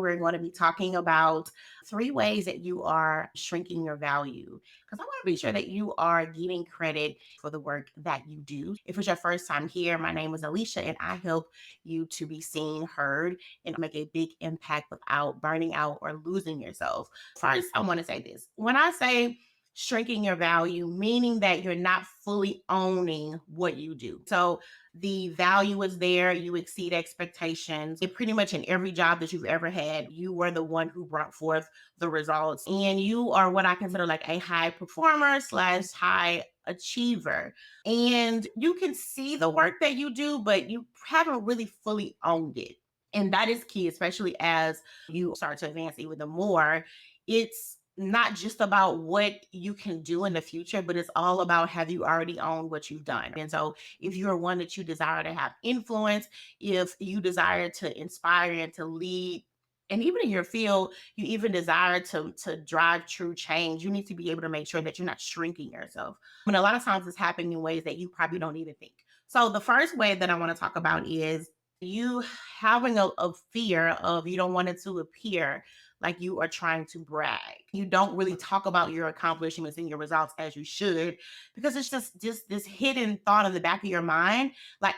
We're going to be talking about 3 ways that you are shrinking your value. Because I want to be sure that you are getting credit for the work that you do. If it's your first time here, my name is Alicia, and I help you to be seen, heard, and make a big impact without burning out or losing yourself. First, I want to say this. When I say shrinking your value, meaning that you're not fully owning what you do. So the value is there, you exceed expectations. It pretty much in every job that you've ever had, you were the one who brought forth the results. And you are what I consider like a high performer slash high achiever. And you can see the work that you do, but you haven't really fully owned it. And that is key, especially as you start to advance even the more. It's not just about what you can do in the future, but it's all about have you already owned what you've done. And so if you're one that you desire to have influence, if you desire to inspire and to lead, and even in your field, you even desire to drive true change, you need to be able to make sure that you're not shrinking yourself. And a lot of times it's happening in ways that you probably don't even think. So the first way that I want to talk about is you having a fear of you don't want it to appear like you are trying to brag. You don't really talk about your accomplishments and your results as you should because it's just this hidden thought in the back of your mind like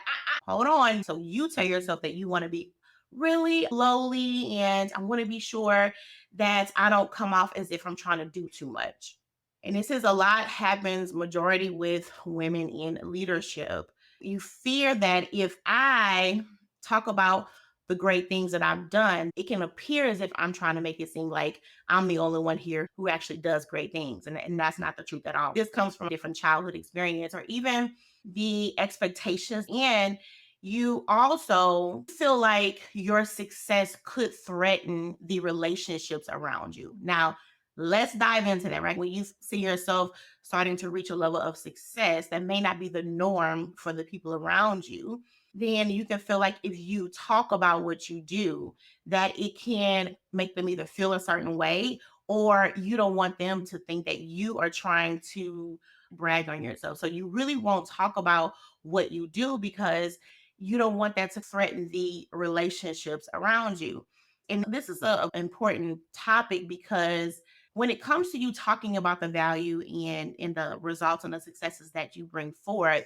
hold on. So you tell yourself that you want to be really lowly and I want to be sure that I don't come off as if I'm trying to do too much. And this is a lot happens majority with women in leadership. You fear that if I talk about the great things that I've done, it can appear as if I'm trying to make it seem like I'm the only one here who actually does great things. And that's not the truth at all. This comes from different childhood experience or even the expectations. And you also feel like your success could threaten the relationships around you. Now, let's dive into that, right? When you see yourself starting to reach a level of success that may not be the norm for the people around you, then you can feel like if you talk about what you do, that it can make them either feel a certain way or you don't want them to think that you are trying to brag on yourself. So you really won't talk about what you do because you don't want that to threaten the relationships around you. And this is an important topic because when it comes to you talking about the value and the results and the successes that you bring forth,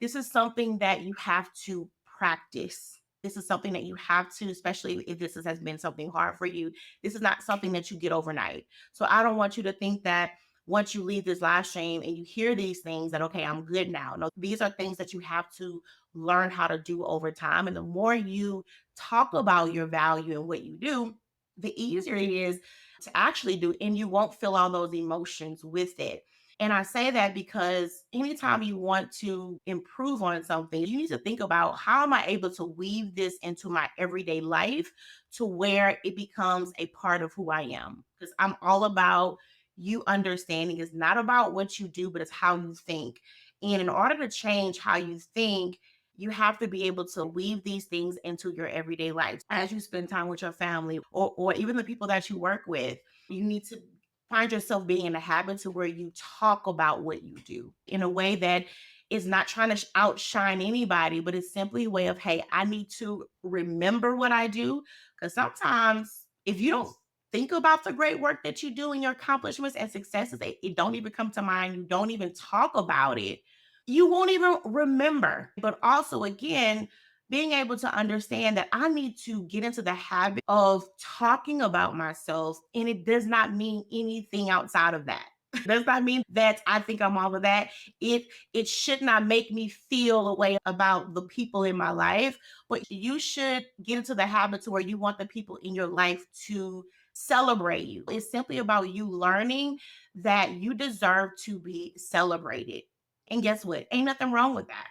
this is something that you have to practice. This is something that you have to, especially if has been something hard for you. This is not something that you get overnight. So I don't want you to think that once you leave this live stream and you hear these things that, okay, I'm good now. No, these are things that you have to learn how to do over time. And the more you talk about your value and what you do, the easier it is to actually do. And you won't feel all those emotions with it. And I say that because anytime you want to improve on something, you need to think about how am I able to weave this into my everyday life to where it becomes a part of who I am. Because I'm all about you understanding it's not about what you do, but it's how you think. And in order to change how you think, you have to be able to weave these things into your everyday life as you spend time with your family or even the people that you work with. You need to find yourself being in a habit to where you talk about what you do in a way that is not trying to outshine anybody, but it's simply a way of, hey, I need to remember what I do. Because sometimes if you don't think about the great work that you do and your accomplishments and successes, it don't even come to mind. You don't even talk about it. You won't even remember. But also, again, being able to understand that I need to get into the habit of talking about myself. And it does not mean anything outside of that. It does not mean that I think I'm all of that. It should not make me feel a way about the people in my life, but you should get into the habit to where you want the people in your life to celebrate you. It's simply about you learning that you deserve to be celebrated. And guess what? Ain't nothing wrong with that.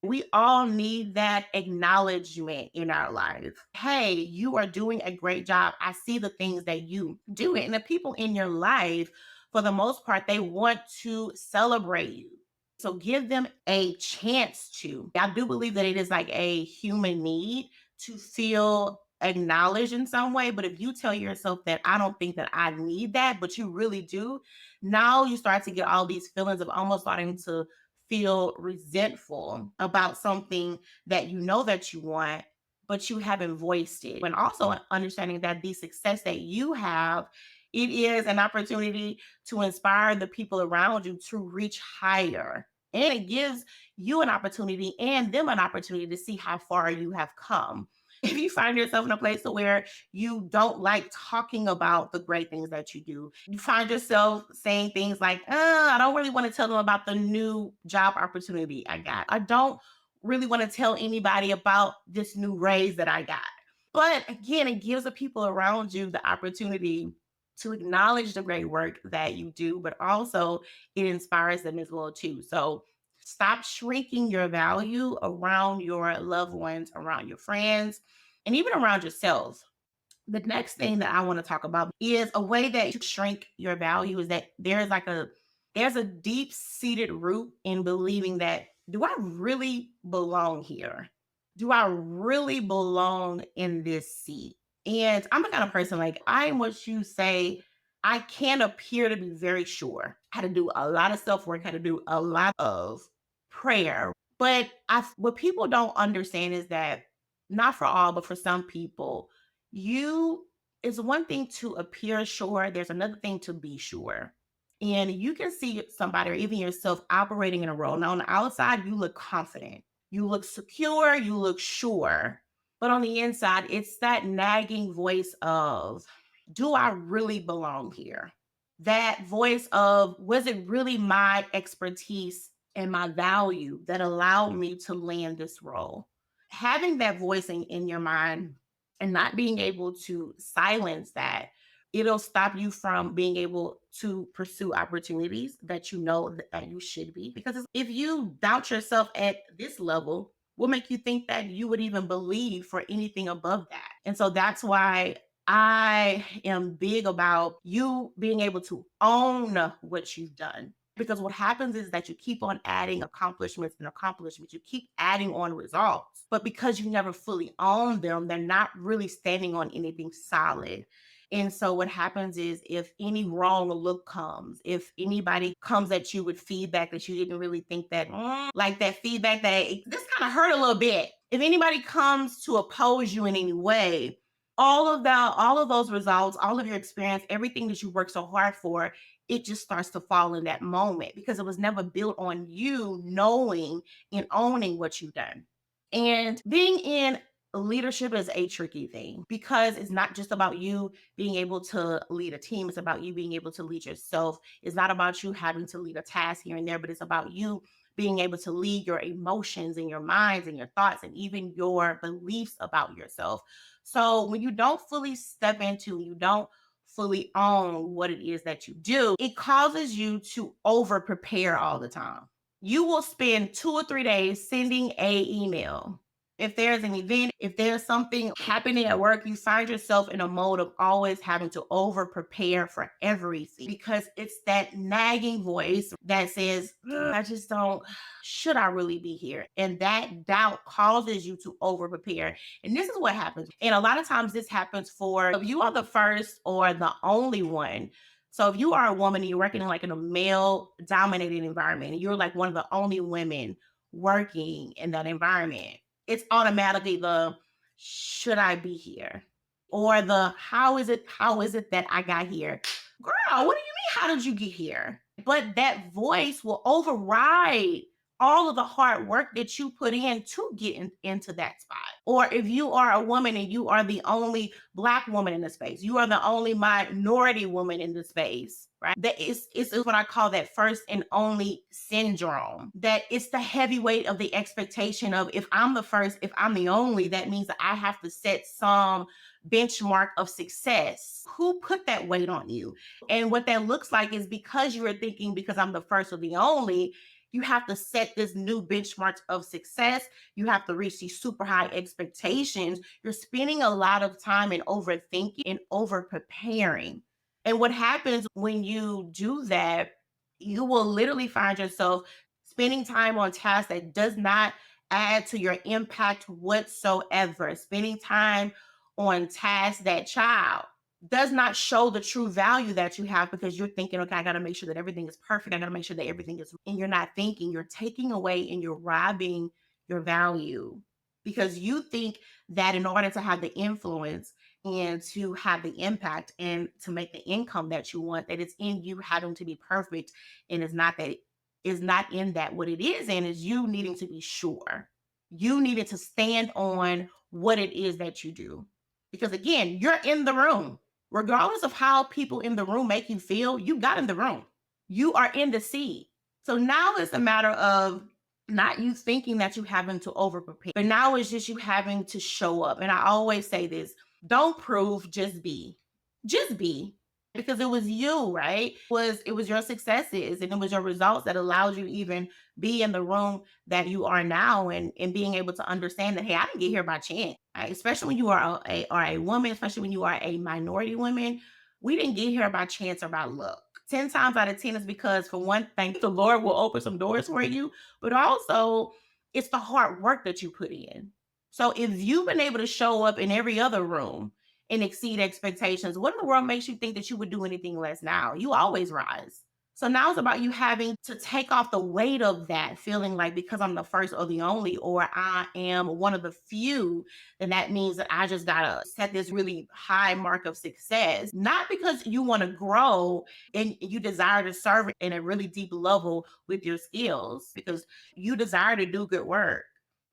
We all need that acknowledgement in our life. Hey, you are doing a great job. I see the things that you do. And the people in your life, for the most part, they want to celebrate you. So give them a chance to. I do believe that it is like a human need to feel acknowledged in some way. But if you tell yourself that I don't think that I need that, but you really do, now you start to get all these feelings of almost starting to feel resentful about something that you know that you want, but you haven't voiced it. And also understanding that the success that you have, it is an opportunity to inspire the people around you to reach higher. And it gives you an opportunity and them an opportunity to see how far you have come. If you find yourself in a place where you don't like talking about the great things that you do, you find yourself saying things like, I don't really want to tell them about the new job opportunity I got. I don't really want to tell anybody about this new raise that I got. But again, it gives the people around you the opportunity to acknowledge the great work that you do, but also it inspires them as well too. So stop shrinking your value around your loved ones, around your friends, and even around yourself. The next thing that I want to talk about is a way that you shrink your value is that there's a deep seated root in believing that, do I really belong here? Do I really belong in this seat? And I'm the kind of person, like, I'm what you say. I can appear to be very sure how to do a lot of self work, how to do a lot of prayer. But what people don't understand is that, not for all, but for some people, you it's one thing to appear sure, there's another thing to be sure. And you can see somebody or even yourself operating in a role. Now, on the outside, you look confident, you look secure, you look sure. But on the inside, it's that nagging voice of, do I really belong here? That voice of, was it really my expertise and my value that allowed me to land this role? Having that voice in your mind and not being able to silence that, it'll stop you from being able to pursue opportunities that you know that you should be. Because if you doubt yourself at this level, what make you think that you would even believe for anything above that? And so that's why I am big about you being able to own what you've done. Because what happens is that you keep on adding accomplishments and accomplishments. You keep adding on results. But because you never fully own them, they're not really standing on anything solid. And so what happens is, if any wrong look comes, if anybody comes at you with feedback that you didn't really think that, like that feedback that this kind of hurt a little bit. If anybody comes to oppose you in any way, all of those results, all of your experience, everything that you worked so hard for, it just starts to fall in that moment because it was never built on you knowing and owning what you've done. And being in leadership is a tricky thing because it's not just about you being able to lead a team. It's about you being able to lead yourself. It's not about you having to lead a task here and there, but it's about you being able to lead your emotions and your minds and your thoughts and even your beliefs about yourself. So when you don't fully step into, you don't fully own what it is that you do, it causes you to over prepare all the time. You will spend 2 or 3 days sending a email. If there's an event, if there's something happening at work, you find yourself in a mode of always having to over prepare for everything because it's that nagging voice that says, "Ugh, I just don't, should I really be here?" And that doubt causes you to over prepare. And this is what happens. And a lot of times this happens for, if you are the first or the only one. So if you are a woman and you're working in like in a male dominated environment and you're like one of the only women working in that environment, it's automatically the, should I be here? Or the, how is it that I got here? Girl, what do you mean, how did you get here? But that voice will override all of the hard work that you put in to get into that spot. Or if you are a woman and you are the only Black woman in the space, you are the only minority woman in the space, right? That is what I call that first and only syndrome. That it's the heavy weight of the expectation of, if I'm the first, if I'm the only, that means that I have to set some benchmark of success. Who put that weight on you? And what that looks like is, because you are thinking, because I'm the first or the only, you have to set this new benchmark of success. You have to reach these super high expectations. You're spending a lot of time in overthinking and over preparing. And what happens when you do that, you will literally find yourself spending time on tasks that does not add to your impact whatsoever. Spending time on tasks that, child, does not show the true value that you have, because you're thinking, okay, I got to make sure that everything is perfect. I got to make sure that everything is, and you're not thinking, you're taking away and you're robbing your value. because you think that in order to have the influence and to have the impact and to make the income that you want, that it's in you having to be perfect. And it's not that, is not in that. What it is in is you needing to be sure. You needed to stand on what it is that you do. Because again, you're in the room. Regardless of how people in the room make you feel, you got in the room. You are in the seat. So now it's a matter of not you thinking that you having to over prepare, but now it's just you having to show up. And I always say this: don't prove, just be. Just be. Because it was you, right? It was your successes and it was your results that allowed you to even be in the room that you are now, and being able to understand that, hey, I didn't get here by chance. Right? Especially when you are a woman, especially when you are a minority woman, we didn't get here by chance or by luck. 10 times out of 10 is because, for one thing, the Lord will open some doors for you, but also it's the hard work that you put in. So if you've been able to show up in every other room and exceed expectations, what in the world makes you think that you would do anything less now? You always rise. So now it's about you having to take off the weight of that, feeling like because I'm the first or the only, or I am one of the few, then that means that I just gotta set this really high mark of success. Not because you want to grow and you desire to serve in a really deep level with your skills, because you desire to do good work.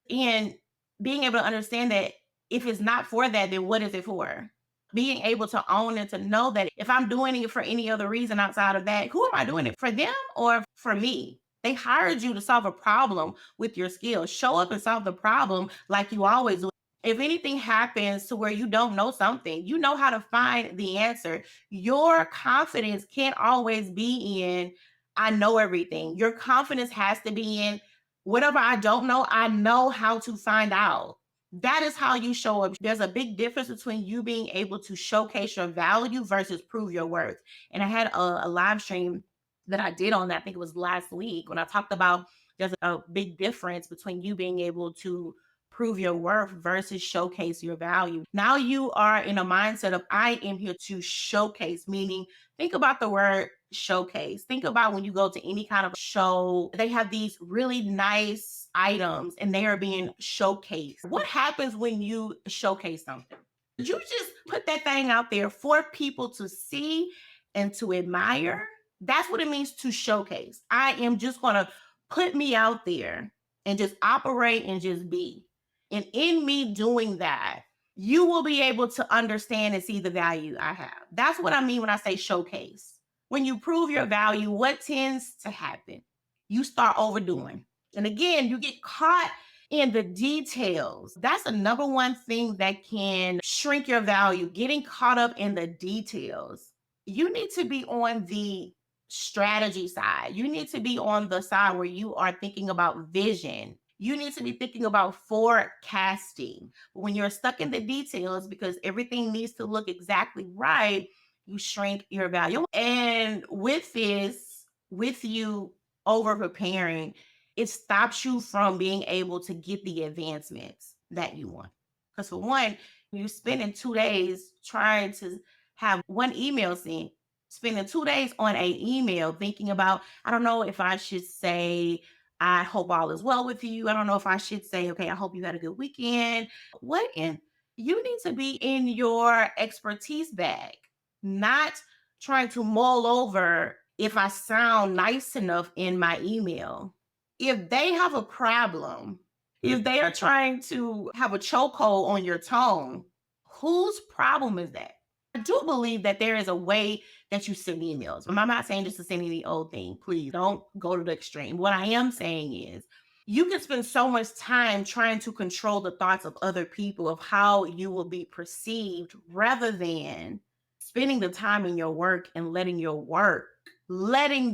And being able to understand that if it's not for that, then what is it for? Being able to own and to know that if I'm doing it for any other reason outside of that, who am I doing it for, them or for me? They hired you to solve a problem with your skills. Show up and solve the problem like you always do. If anything happens to where you don't know something, you know how to find the answer. Your confidence can't always be in, I know everything. Your confidence has to be in, whatever I don't know, I know how to find out. That is how you show up. There's a big difference between you being able to showcase your value versus prove your worth. And I had a live stream that I did on that, I think it was last week, when I talked about there's a big difference between you being able to prove your worth versus showcase your value. Now you are in a mindset of, I am here to showcase, meaning think about the word showcase. Think about when you go to any kind of show, they have these really nice items and they are being showcased. What happens when you showcase something? You just put that thing out there for people to see and to admire. That's what it means to showcase. I am just going to put me out there and just operate and just be. And in me doing that, you will be able to understand and see the value I have. That's what I mean when I say showcase. When you prove your value, what tends to happen? You start overdoing. And again, you get caught in the details. That's the number one thing that can shrink your value, getting caught up in the details. You need to be on the strategy side. You need to be on the side where you are thinking about vision. You need to be thinking about forecasting. But when you're stuck in the details, because everything needs to look exactly right, you shrink your value. And with this, with you over preparing, it stops you from being able to get the advancements that you want. Because for one, you're spending 2 days trying to have one email sent, spending 2 days on a email thinking about, I don't know if I should say, I hope all is well with you. I don't know if I should say, okay, I hope you had a good weekend. What in? You need to be in your expertise bag, not trying to mull over if I sound nice enough in my email. If they have a problem, if they are trying to have a chokehold on your tone, whose problem is that? I do believe that there is a way that you send emails. I'm not saying just to send any old thing. Please don't go to the extreme. What I am saying is, you can spend so much time trying to control the thoughts of other people of how you will be perceived, rather than spending the time in your work and letting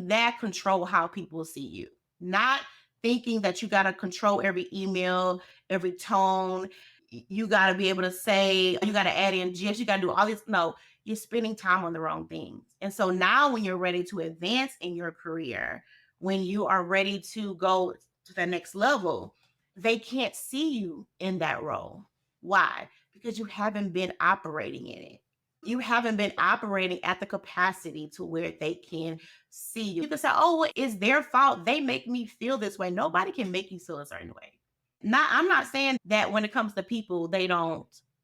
that control how people see you. Not thinking that you got to control every email, every tone. You got to be able to say, you got to add in gifs, you got to do all this. No, you're spending time on the wrong things. And so now, when you're ready to advance in your career, when you are ready to go to the next level, they can't see you in that role. Why? Because you haven't been operating in it. You haven't been operating at the capacity to where they can see you. You can say, oh, well, it's their fault. They make me feel this way. Nobody can make you feel a certain way. I'm not saying that when it comes to people,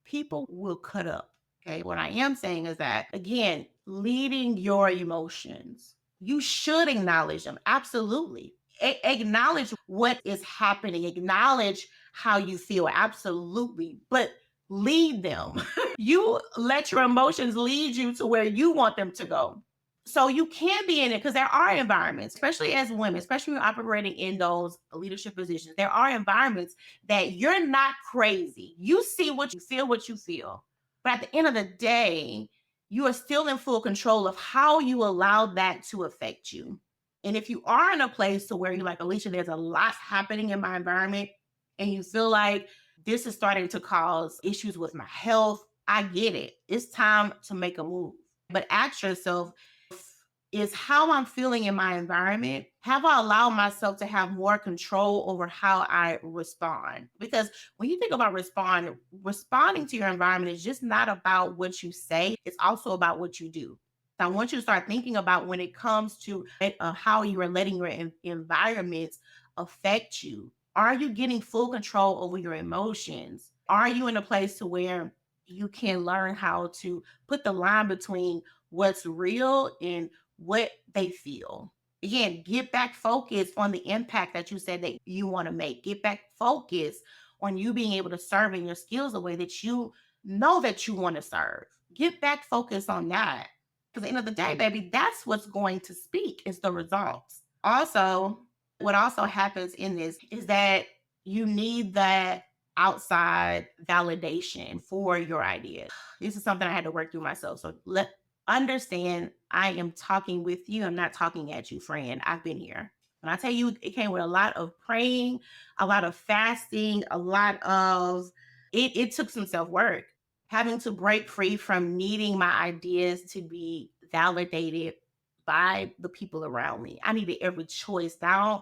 people will cut up. Okay. What I am saying is that, again, leading your emotions, you should acknowledge them. Absolutely. Acknowledge what is happening, acknowledge how you feel. Absolutely. But lead them. You let your emotions lead you to where you want them to go. So you can be in it because there are environments, especially as women, especially when you're operating in those leadership positions. There are environments that you're not crazy. You see what you feel, what you feel. But at the end of the day, you are still in full control of how you allow that to affect you. And if you are in a place to where you're like, Alicia, there's a lot happening in my environment, and you feel like this is starting to cause issues with my health, I get it. It's time to make a move. But ask yourself, is how I'm feeling in my environment. Have I allowed myself to have more control over how I respond? Because when you think about responding to your environment is just not about what you say, it's also about what you do. So I want you to start thinking about when it comes to how you are letting your environments affect you. Are you getting full control over your emotions? Are you in a place to where you can learn how to put the line between what's real and what they feel? Again, get back focused on the impact that you said that you want to make. Get back focused on you being able to serve in your skills the way that you know that you want to serve. Get back focused on that. Because at the end of the day, baby, that's what's going to speak is the results. Also, what also happens in this is that you need that outside validation for your ideas. This is something I had to work through myself. So let understand I am talking with you. I'm not talking at you, friend. I've been here. When I tell you it came with a lot of praying, a lot of fasting, a lot of it took some self-work. Having to break free from needing my ideas to be validated by the people around me. I needed every choice down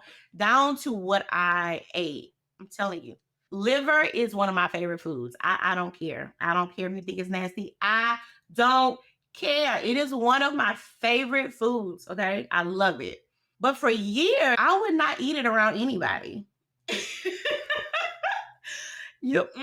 to what I ate. I'm telling you. Liver is one of my favorite foods. I don't care. I don't care if you think it's nasty. I don't care. It is one of my favorite foods. Okay. I love it. But for years, I would not eat it around anybody. Yep.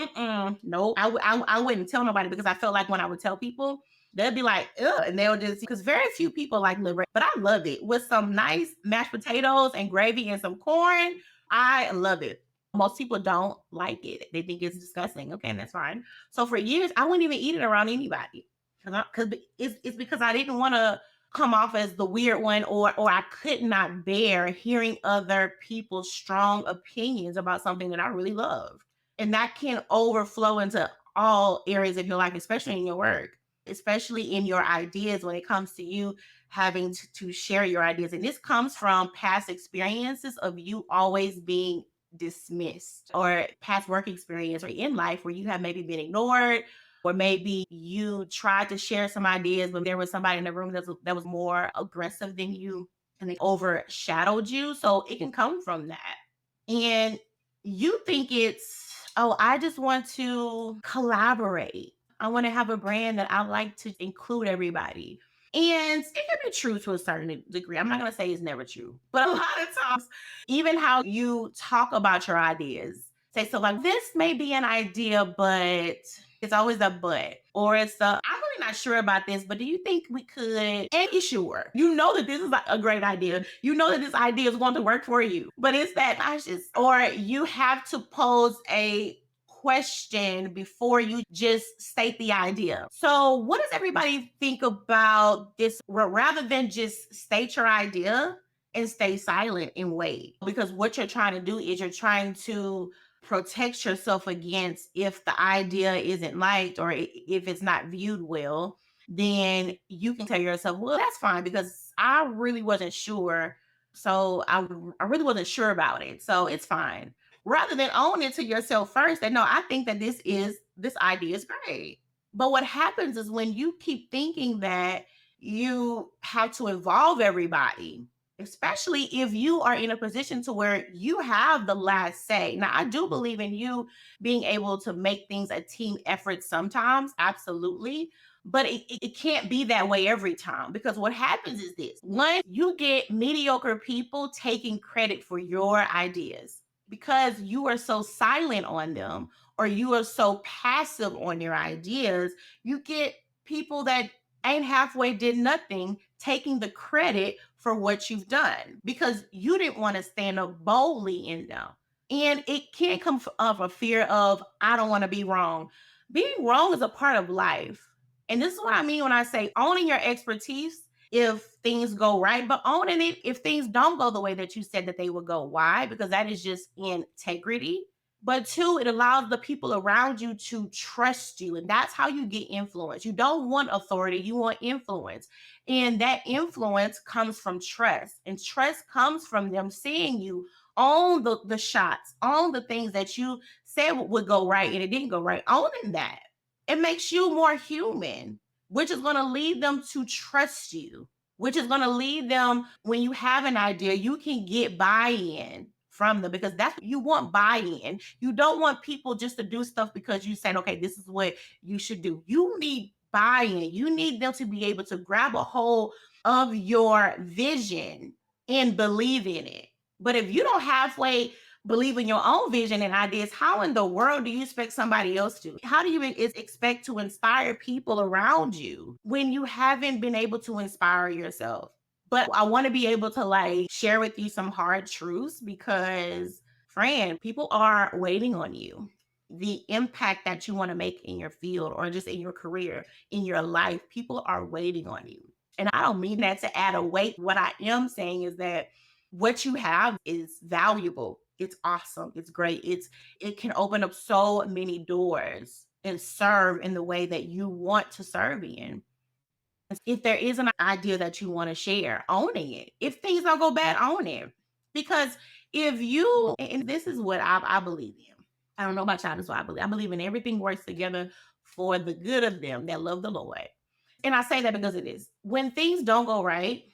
No, I wouldn't tell nobody because I felt like when I would tell people, they'd be like, ugh, and they'll just, because very few people like liver, but I love it with some nice mashed potatoes and gravy and some corn. I love it. Most people don't like it. They think it's disgusting. Okay, and that's fine. So for years, I wouldn't even eat it around anybody because it's because I didn't want to come off as the weird one, or I could not bear hearing other people's strong opinions about something that I really love. And that can overflow into all areas of your life, especially in your work, especially in your ideas when it comes to you having to share your ideas. And this comes from past experiences of you always being dismissed, or past work experience or in life where you have maybe been ignored, or maybe you tried to share some ideas, but there was somebody in the room that was more aggressive than you and they overshadowed you. So it can come from that. And you think it's, oh, I just want to collaborate. I want to have a brand that I like to include everybody. And it can be true to a certain degree. I'm not going to say it's never true, but a lot of times, even how you talk about your ideas, say, so like, this may be an idea, but it's always a but, or it's I'm really not sure about this, but do you think we could? And be sure, you know that this is a great idea. You know that this idea is going to work for you, but it's that cautious, or you have to pose a question before you just state the idea. So, what does everybody think about this? Rather than just state your idea and stay silent and wait, because what you're trying to do is you're trying to protect yourself against if the idea isn't liked or if it's not viewed well, then you can tell yourself, well, that's fine because I really wasn't sure. So I really wasn't sure about it. So it's fine. Rather than own it to yourself first and no, I think that this idea is great. But what happens is when you keep thinking that you have to involve everybody, especially if you are in a position to where you have the last say. Now, I do believe in you being able to make things a team effort sometimes, absolutely. But it can't be that way every time because what happens is this: one, you get mediocre people taking credit for your ideas. because you are so silent on them or you are so passive on your ideas, you get people that ain't halfway did nothing taking the credit for what you've done because you didn't want to stand up boldly in them. And it can come of a fear of, I don't want to be wrong. Being wrong is a part of life. And this is what I mean when I say owning your expertise if things go right, but owning it if things don't go the way that you said that they would go. Why? Because that is just integrity. But two, it allows the people around you to trust you. And that's how you get influence. You don't want authority, you want influence. And that influence comes from trust. And trust comes from them seeing you on the shots, on the things that you said would go right and it didn't go right. Owning that. It makes you more human, which is going to lead them to trust you, which is going to lead them when you have an idea, you can get buy in from them because that's you want buy in. You don't want people just to do stuff because you said, okay, this is what you should do. You need buy in. You need them to be able to grab a hold of your vision and believe in it. But if you don't halfway believe in your own vision and ideas, how in the world do you expect somebody else to? How do you expect to inspire people around you when you haven't been able to inspire yourself? But I want to be able to like share with you some hard truths because, friend, people are waiting on you. The impact that you want to make in your field or just in your career, in your life, people are waiting on you. And I don't mean that to add a weight. What I am saying is that what you have is valuable. It's awesome. It's great. It can open up so many doors and serve in the way that you want to serve in. If there is an idea that you want to share, owning it. If things don't go bad, own it. Because if you, and this is what I believe in. I don't know about y'all, this is what I believe. I believe in everything works together for the good of them that love the Lord. And I say that because it is. When things don't go right,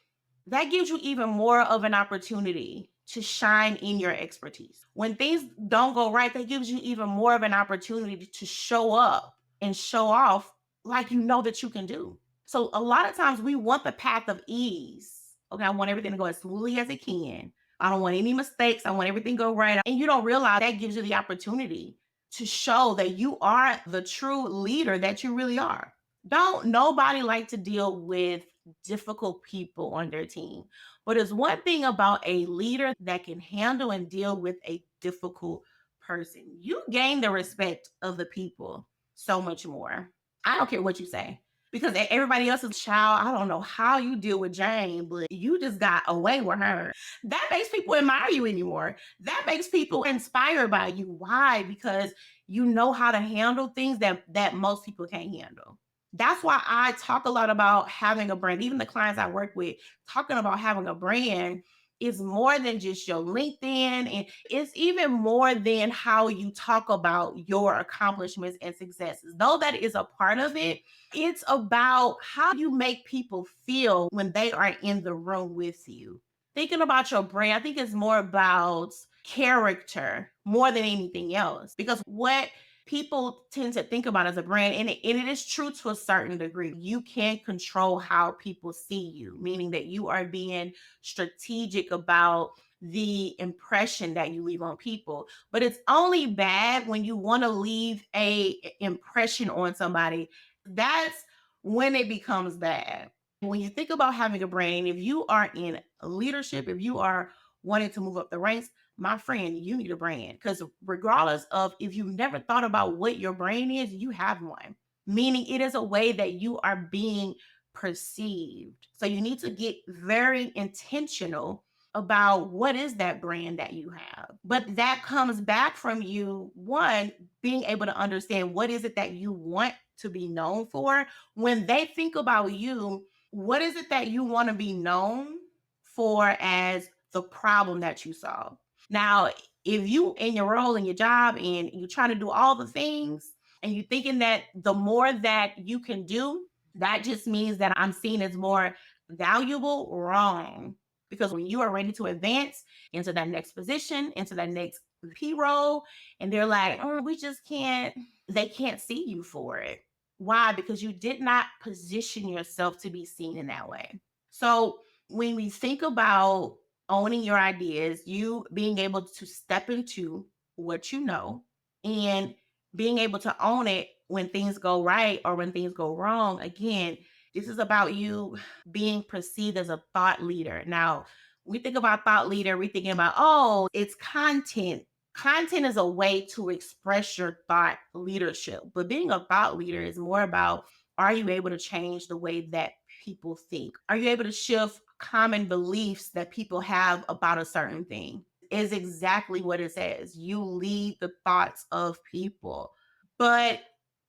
that gives you even more of an opportunity to shine in your expertise. When things don't go right, that gives you even more of an opportunity to show up and show off like you know that you can do. So a lot of times we want the path of ease. Okay, I want everything to go as smoothly as it can. I don't want any mistakes. I want everything to go right. And you don't realize that gives you the opportunity to show that you are the true leader that you really are. Don't nobody like to deal with difficult people on their team. But it's one thing about a leader that can handle and deal with a difficult person. You gain the respect of the people so much more. I don't care what you say because everybody else is child. I don't know how you deal with Jane, but you just got away with her. That makes people admire you anymore. That makes people inspired by you. Why? Because you know how to handle things that most people can't handle. That's why I talk a lot about having a brand. Even the clients I work with, talking about having a brand is more than just your LinkedIn. And it's even more than how you talk about your accomplishments and successes. Though that is a part of it, it's about how you make people feel when they are in the room with you. Thinking about your brand, I think it's more about character more than anything else. Because what people tend to think about as a brand, and it is true to a certain degree. You can control how people see you, meaning that you are being strategic about the impression that you leave on people. But it's only bad when you want to leave a impression on somebody. That's when it becomes bad. When you think about having a brand, if you are in leadership, if you are wanting to move up the ranks, my friend, you need a brand because regardless of if you've never thought about what your brand is, you have one. Meaning it is a way that you are being perceived. So you need to get very intentional about what is that brand that you have. But that comes back from you, one, being able to understand what is it that you want to be known for. When they think about you, what is it that you want to be known for as the problem that you solve? Now, if you in your role in your job and you're trying to do all the things and you're thinking that the more that you can do, that just means that I'm seen as more valuable, wrong. Because when you are ready to advance into that next position, into that next P role, and they're like, oh, we just can't, they can't see you for it. Why? Because you did not position yourself to be seen in that way. So when we think about owning your ideas, you being able to step into what you know and being able to own it when things go right or when things go wrong. Again, this is about you being perceived as a thought leader. Now, we think about thought leader, we thinking about, oh, it's content. Content is a way to express your thought leadership, but being a thought leader is more about, are you able to change the way that people think? Are you able to shift common beliefs that people have about a certain thing? Is exactly what it says. You lead the thoughts of people. But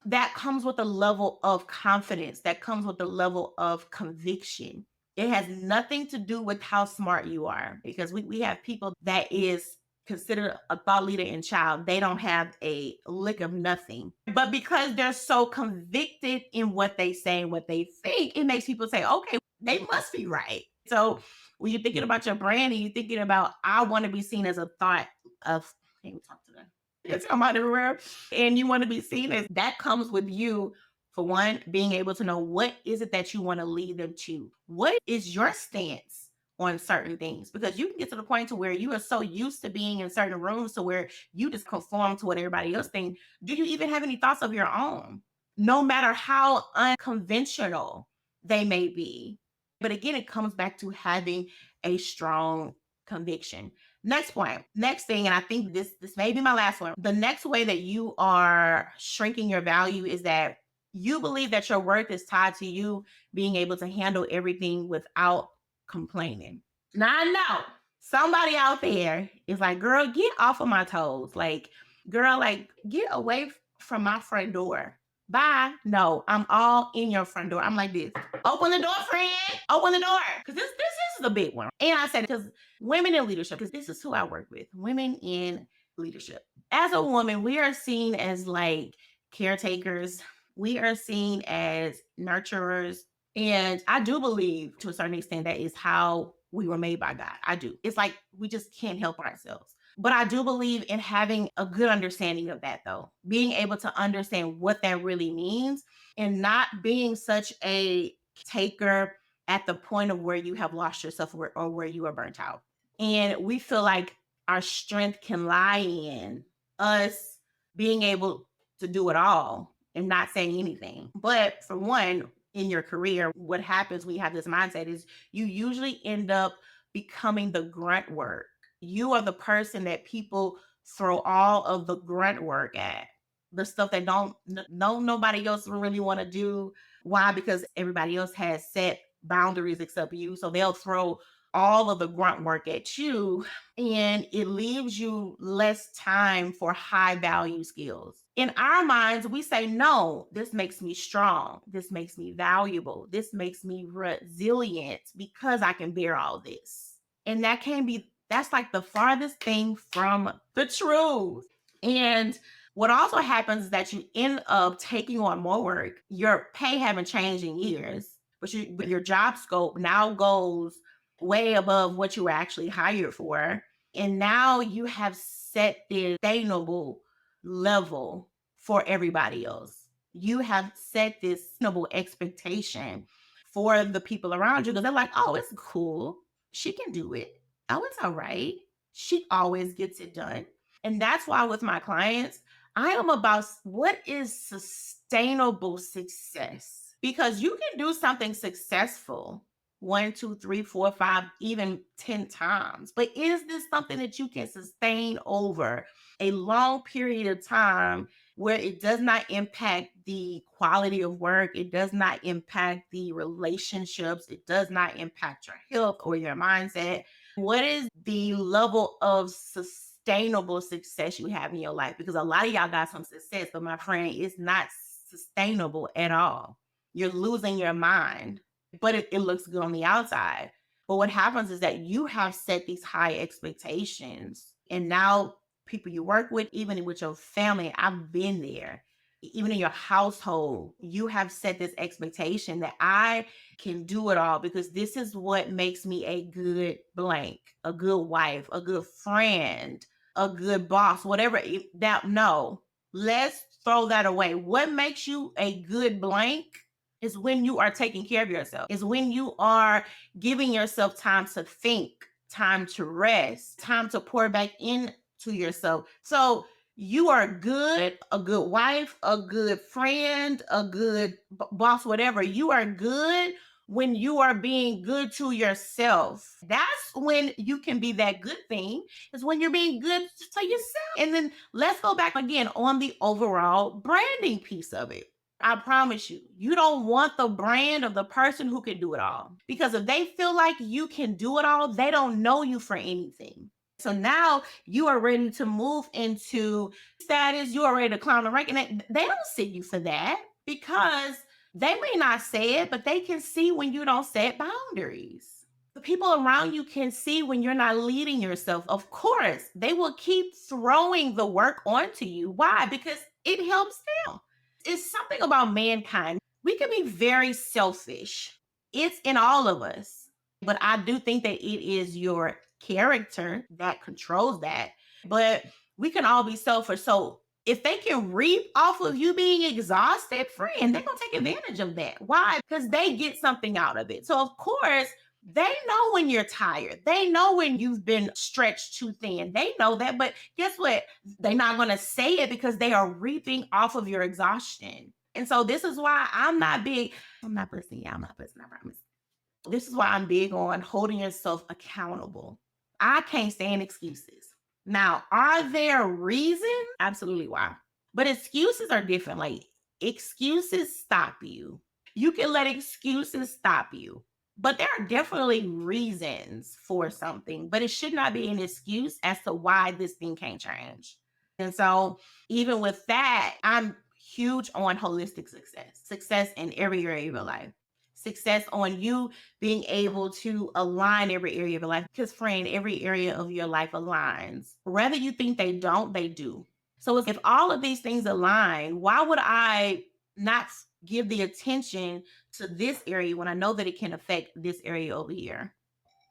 that comes with a level of confidence, that comes with a level of conviction. It has nothing to do with how smart you are, because we have people that is considered a thought leader in child. They don't have a lick of nothing. But because they're so convicted in what they say and what they think, it makes people say, okay, they must be right. So when you're thinking about your brand and you're thinking about, I want to be seen as a thought of, hey, we talk to them. It's somebody everywhere. And you want to be seen as that comes with you, for one, being able to know what is it that you want to lead them to. What is your stance on certain things? Because you can get to the point to where you are so used to being in certain rooms to where you just conform to what everybody else thinks. Do you even have any thoughts of your own? No matter how unconventional they may be. But again, it comes back to having a strong conviction. Next point, next thing, and I think this may be my last one. The next way that you are shrinking your value is that you believe that your worth is tied to you being able to handle everything without complaining. Now I know somebody out there is like, girl, get off of my toes. Like, girl, like, get away from my front door. Bye. No, I'm all in your front door. I'm like this. Open the door, friend. Open the door. Because this is a big one. And I said, because women in leadership, because this is who I work with, women in leadership. As a woman, we are seen as like caretakers. We are seen as nurturers. And I do believe to a certain extent that is how we were made by God. I do. It's like we just can't help ourselves. But I do believe in having a good understanding of that, though, being able to understand what that really means and not being such a taker at the point of where you have lost yourself or where you are burnt out. And we feel like our strength can lie in us being able to do it all and not saying anything. But for one, in your career, what happens when you have this mindset is you usually end up becoming the grunt work. You are the person that people throw all of the grunt work at, the stuff that no nobody else really want to do. Why? Because everybody else has set boundaries except you, so they'll throw all of the grunt work at you, and it leaves you less time for high value skills. In our minds, we say, no, this makes me strong. This makes me valuable. This makes me resilient because I can bear all this. And that can be, that's like the farthest thing from the truth. And what also happens is that you end up taking on more work. Your pay haven't changed in years, but your job scope now goes way above what you were actually hired for. And now you have set the sustainable level for everybody else. You have set this reasonable expectation for the people around you because they're like, oh, it's cool. She can do it. Oh, it's all right. She always gets it done. And that's why with my clients, I am about what is sustainable success. Because you can do something successful one, two, three, four, five, even 10 times. But is this something that you can sustain over a long period of time where it does not impact the quality of work? It does not impact the relationships. It does not impact your health or your mindset. What is the level of sustainable success you have in your life? Because a lot of y'all got some success, but my friend, it's not sustainable at all. You're losing your mind, but it looks good on the outside. But what happens is that you have set these high expectations, and now people you work with, even with your family, I've been there. Even in your household, you have set this expectation that I can do it all because this is what makes me a good blank, a good wife, a good friend, a good boss, whatever. That no, let's throw that away. What makes you a good blank is when you are taking care of yourself, is when you are giving yourself time to think. time to rest, time to pour back into yourself. So you are good, a good wife, a good friend, a good boss, whatever. You are good when you are being good to yourself. That's when you can be that good thing, is when you're being good to yourself. And then let's go back again on the overall branding piece of it. I promise you, you don't want the brand of the person who can do it all. Because if they feel like you can do it all, they don't know you for anything. So now you are ready to move into status. You are ready to climb the rank. And they don't see you for that, because they may not say it, but they can see when you don't set boundaries. The people around you can see when you're not leading yourself. Of course, they will keep throwing the work onto you. Why? Because it helps them. It's something about mankind. We can be very selfish. It's in all of us. But I do think that it is your character that controls that. But we can all be selfish. So if they can reap off of you being exhausted, friend, they're going to take advantage of that. Why? Because they get something out of it. So, of course, they know when you're tired. They know when you've been stretched too thin. They know that. But guess what? They're not going to say it because they are reaping off of your exhaustion. And so this is why I'm not big. I'm not pussy. Yeah, I'm not pussy. I promise. This is why I'm big on holding yourself accountable. I can't stand excuses. Now, are there reasons? Absolutely why. But excuses are different. Like, excuses stop you. You can let excuses stop you. But there are definitely reasons for something, but it should not be an excuse as to why this thing can't change. And so, even with that, I'm huge on holistic success, success in every area of your life, success on you being able to align every area of your life. Because, friend, every area of your life aligns. Whether you think they don't, they do. So, if all of these things align, why would I not give the attention to this area when I know that it can affect this area over here?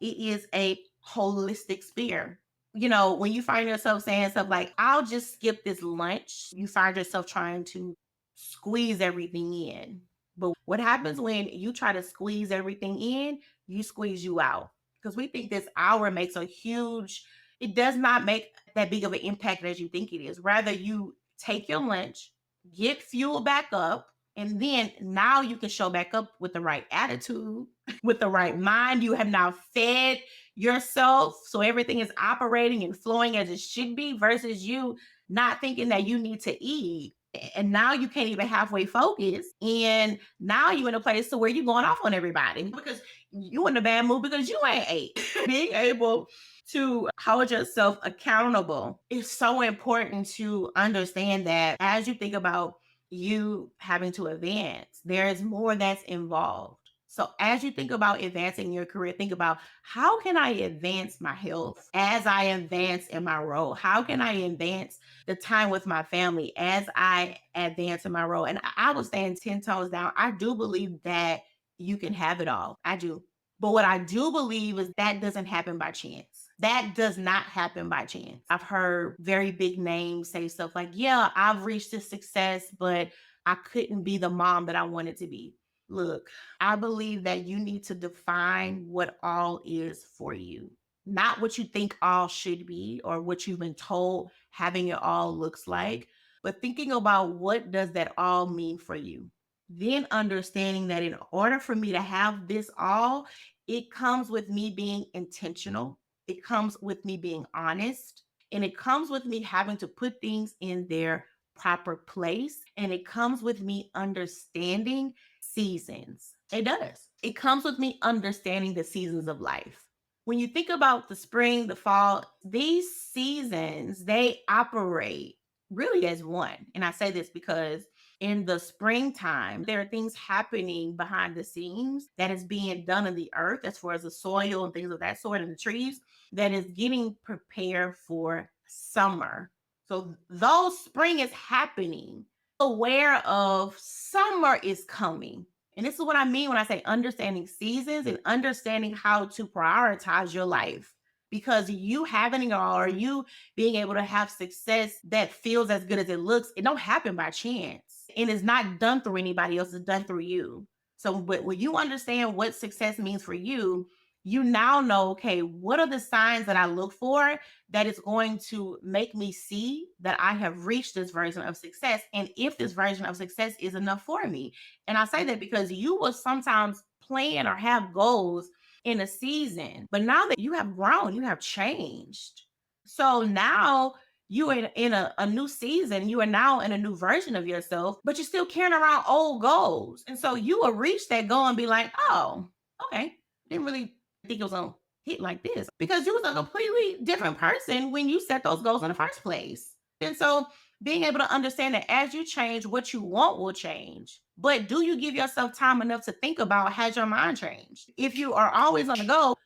It is a holistic sphere. You know, when you find yourself saying stuff like, I'll just skip this lunch, you find yourself trying to squeeze everything in. But what happens when you try to squeeze everything in, you squeeze you out. Because we think this hour makes a huge, it does not make that big of an impact as you think it is. Rather, you take your lunch, get fuel back up, and then now you can show back up with the right attitude, with the right mind. You have now fed yourself. So everything is operating and flowing as it should be, versus you not thinking that you need to eat. And now you can't even halfway focus. And now you're in a place to where you're going off on everybody because you in a bad mood because you ain't ate. Being able to hold yourself accountable is so important to understand that as you think about you having to advance, there is more that's involved. So as you think about advancing your career, think about, how can I advance my health as I advance in my role? How can I advance the time with my family as I advance in my role? And I will stand 10 toes down. I do believe that you can have it all. I do. But what I do believe is that doesn't happen by chance. That does not happen by chance. I've heard very big names say stuff like, yeah, I've reached this success, but I couldn't be the mom that I wanted to be. Look, I believe that you need to define what all is for you, not what you think all should be or what you've been told having it all looks like, but thinking about what does that all mean for you. Then understanding that in order for me to have this all, it comes with me being intentional. It comes with me being honest. And it comes with me having to put things in their proper place. And it comes with me understanding seasons. It does. It comes with me understanding the seasons of life. When you think about the spring, the fall, these seasons, they operate really as one. And I say this because in the springtime, there are things happening behind the scenes that is being done in the earth as far as the soil and things of that sort and the trees that is getting prepared for summer. So though spring is happening, aware of summer is coming. And this is what I mean when I say understanding seasons and understanding how to prioritize your life. Because you having it all, or you being able to have success that feels as good as it looks, it don't happen by chance. And it's not done through anybody else, it's done through you. So but when you understand what success means for you, you now know, okay, what are the signs that I look for that is going to make me see that I have reached this version of success? And if this version of success is enough for me. And I say that because you will sometimes plan or have goals in a season, but now that you have grown, you have changed. So now you are in a new season. You are now in a new version of yourself, but you're still carrying around old goals. And so you will reach that goal and be like, oh, okay. Didn't really think it was gonna hit like this because you was a completely different person when you set those goals in the first place. And so being able to understand that as you change, what you want will change. But do you give yourself time enough to think about has your mind changed? If you are always on the go,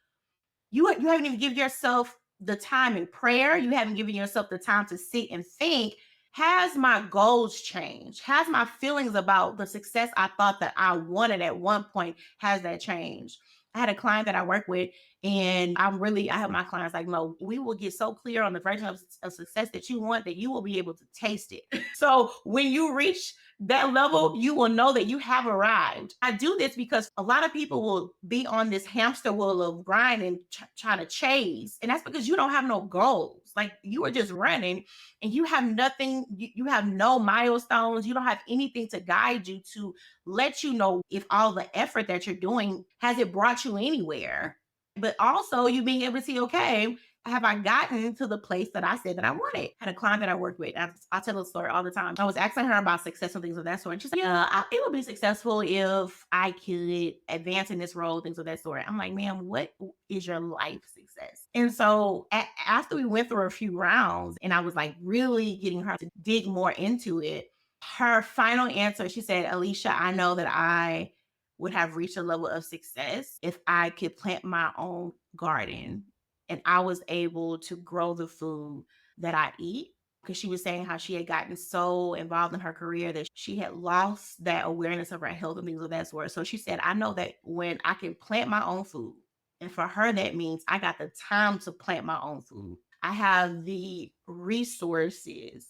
you haven't even given yourself the time in prayer. You haven't given yourself the time to sit and think, has my goals changed? Has my feelings about the success I thought that I wanted at one point, has that changed? I had a client that I work with, and I have my clients like, no, we will get so clear on the version of success that you want that you will be able to taste it. So when you reach that level, you will know that you have arrived. I do this because a lot of people will be on this hamster wheel of grind and trying to chase. And that's because you don't have no goals. Like you are just running and you have nothing, you have no milestones. You don't have anything to guide you to let you know if all the effort that you're doing, has it brought you anywhere? But also you being able to see, okay, have I gotten to the place that I said that I wanted? I had a client that I worked with. I tell a story all the time. I was asking her about success and things of that sort. And she's like, yeah, it would be successful if I could advance in this role, things of that sort. I'm like, ma'am, what is your life success? And so after we went through a few rounds and I was like really getting her to dig more into it, her final answer, she said, Alicia, I know that I would have reached a level of success if I could plant my own garden and I was able to grow the food that I eat. Because she was saying how she had gotten so involved in her career that she had lost that awareness of her health and things of that sort. So she said, I know that when I can plant my own food, and for her, that means I got the time to plant my own food. I have the resources.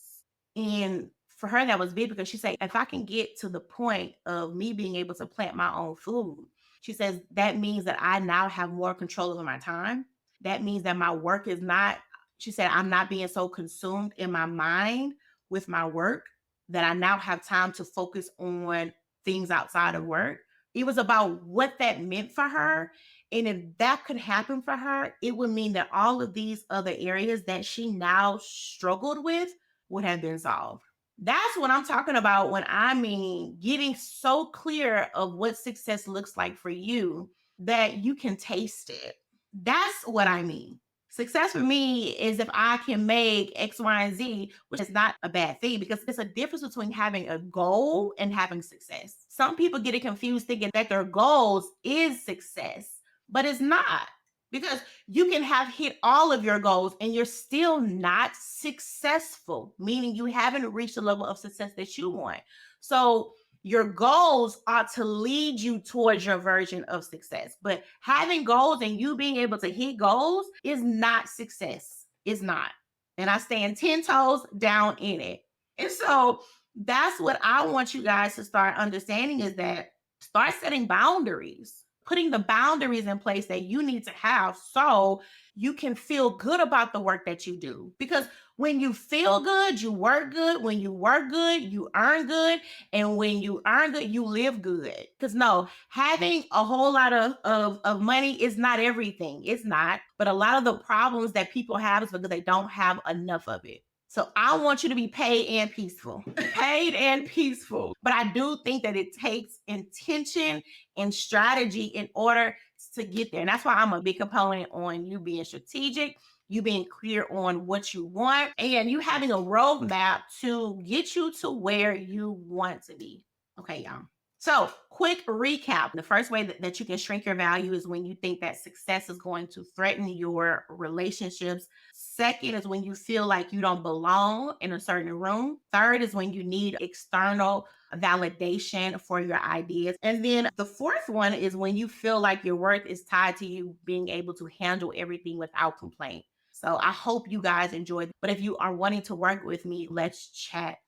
And for her, that was big because she said, if I can get to the point of me being able to plant my own food, she says, that means that I now have more control over my time. That means that my work is not, she said, I'm not being so consumed in my mind with my work that I now have time to focus on things outside of work. It was about what that meant for her. And if that could happen for her, it would mean that all of these other areas that she now struggled with would have been solved. That's what I'm talking about when I mean getting so clear of what success looks like for you that you can taste it. That's what I mean. Success for me is if I can make X, Y, and Z, which is not a bad thing because there's a difference between having a goal and having success. Some people get it confused thinking that their goals is success, but it's not because you can have hit all of your goals and you're still not successful, meaning you haven't reached the level of success that you want. So your goals ought to lead you towards your version of success. But having goals and you being able to hit goals is not success. It's not. And I stand 10 toes down in it. And so that's what I want you guys to start understanding is that start setting boundaries, putting the boundaries in place that you need to have so you can feel good about the work that you do. Because when you feel good, you work good. When you work good, you earn good. And when you earn good, you live good. Because no, having a whole lot of money is not everything. It's not. But a lot of the problems that people have is because they don't have enough of it. So I want you to be paid and peaceful, paid and peaceful. But I do think that it takes intention and strategy in order to get there. And that's why I'm a big component on you being strategic, you being clear on what you want, and you having a roadmap to get you to where you want to be. Okay, y'all. So, quick recap. The first way that you can shrink your value is when you think that success is going to threaten your relationships. Second is when you feel like you don't belong in a certain room. Third is when you need external validation for your ideas. And then the fourth one is when you feel like your worth is tied to you being able to handle everything without complaint. So I hope you guys enjoyed. But if you are wanting to work with me, let's chat